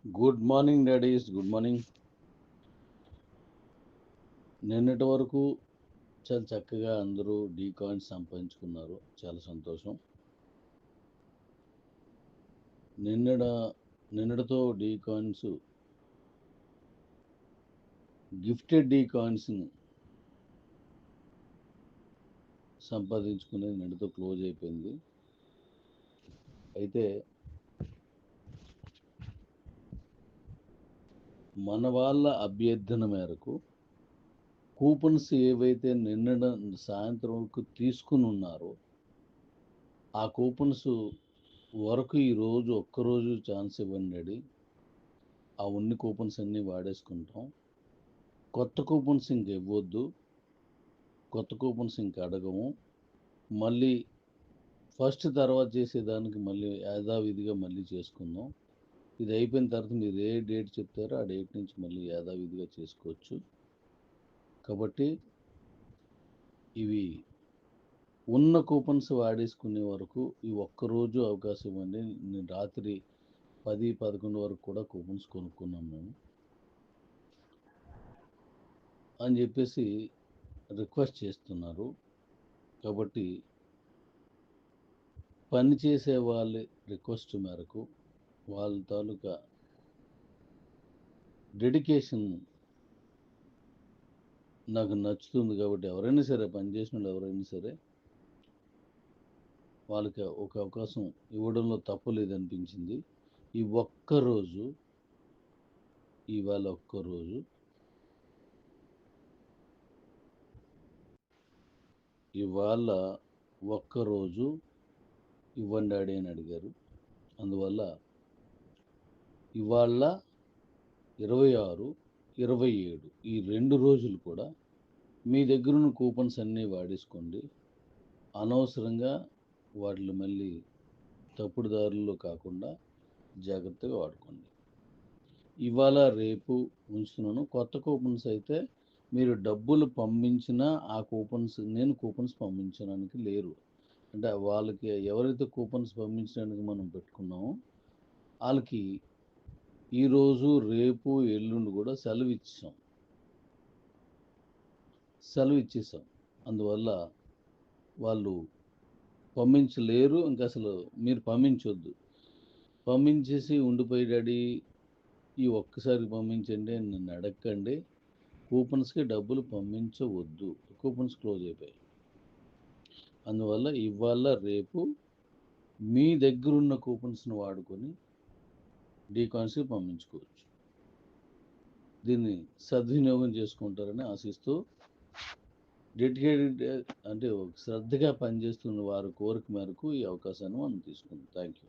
Good morning daddy's, good morning. నిన్నటి వరకు చాలా చక్కగా అందరూ డీ కాయిన్స్ సంపాదించుకున్నారు, చాలా సంతోషం. నిన్నడ నిన్నటితో డీ కాయిన్స్, గిఫ్టెడ్ డీ కాయిన్స్ని సంపాదించుకునేది నిన్నటితో క్లోజ్ అయిపోయింది. అయితే మన వాళ్ళ అభ్యర్థన మేరకు కూపన్స్ ఏవైతే నిన్న సాయంత్రం వరకు తీసుకుని ఉన్నారో ఆ కూపన్స్ వరకు ఈరోజు ఒక్కరోజు ఛాన్స్ ఇవ్వండి. ఆ ఉన్ని కూపన్స్ అన్నీ వాడేసుకుంటాం. కొత్త కూపన్స్ ఇంక ఇవ్వద్దు, కొత్త కూపన్స్ ఇంక అడగము. మళ్ళీ ఫస్ట్ తర్వాత చేసేదానికి మళ్ళీ యథావిధిగా మళ్ళీ చేసుకుందాం. ఇది అయిపోయిన తర్వాత మీరు ఏ డేట్ చెప్తారో ఆ డేట్ నుంచి మళ్ళీ యథావిధిగా చేసుకోవచ్చు. కాబట్టి ఇవి ఉన్న కూపన్స్ వాడేసుకునే వరకు ఈ ఒక్కరోజు అవకాశం ఇవ్వండి. నేను రాత్రి 10-11 వరకు కూడా కూపన్స్ కొనుక్కున్నాం మేము అని చెప్పేసి రిక్వెస్ట్ చేస్తున్నారు. కాబట్టి పనిచేసే వాళ్ళ రిక్వెస్ట్ మేరకు వాళ్ళ తాలూకా డెడికేషన్ నాకు నచ్చుతుంది. కాబట్టి ఎవరైనా సరే, పనిచేసిన వాళ్ళు ఎవరైనా సరే, వాళ్ళకి ఒక అవకాశం ఇవ్వడంలో తప్పు లేదనిపించింది. ఈ ఒక్కరోజు, ఇవాళ ఒక్కరోజు ఇవాళ ఒక్కరోజు ఇవ్వండి డాడీ అని అడిగారు. అందువల్ల ఇవాళ 26, 27 ఈ 2 రోజులు కూడా మీ దగ్గరున్న కూపన్స్ అన్నీ వాడేసుకోండి. అనవసరంగా వాటిని మళ్ళీ తప్పుడు దారుల్లో కాకుండా జాగ్రత్తగా వాడుకోండి. ఇవాళ రేపు ఉంచుతున్నాను. కొత్త కూపన్స్ అయితే మీరు డబ్బులు పంపించినా ఆ కూపన్స్, నేను కూపన్స్ పంపించడానికి లేరు. అంటే వాళ్ళకి ఎవరైతే కూపన్స్ పంపించడానికి మనం పెట్టుకున్నామో వాళ్ళకి ఈరోజు, రేపు, ఎల్లుండి కూడా సెలవు ఇచ్చేసాం. అందువల్ల వాళ్ళు పంపించలేరు. ఇంకా అసలు మీరు పంపించొద్దు. పంపించేసి ఉండిపోయి డాడీ ఈ ఒక్కసారి పంపించండి అని నన్ను అడగండి. కూపన్స్కి డబ్బులు పంపించవద్దు. కూపన్స్ క్లోజ్ అయిపోయాయి. అందువల్ల ఇవాళ రేపు మీ దగ్గరున్న కూపన్స్ని వాడుకొని డీ కాయిన్స్కి పంపించుకోవచ్చు. దీన్ని సద్వినియోగం చేసుకుంటారని ఆశిస్తూ, డెడికేటెడ్ అంటే శ్రద్ధగా పనిచేస్తున్న వారి కోరిక మేరకు ఈ అవకాశాన్ని మనం తీసుకుందాం. Thank you.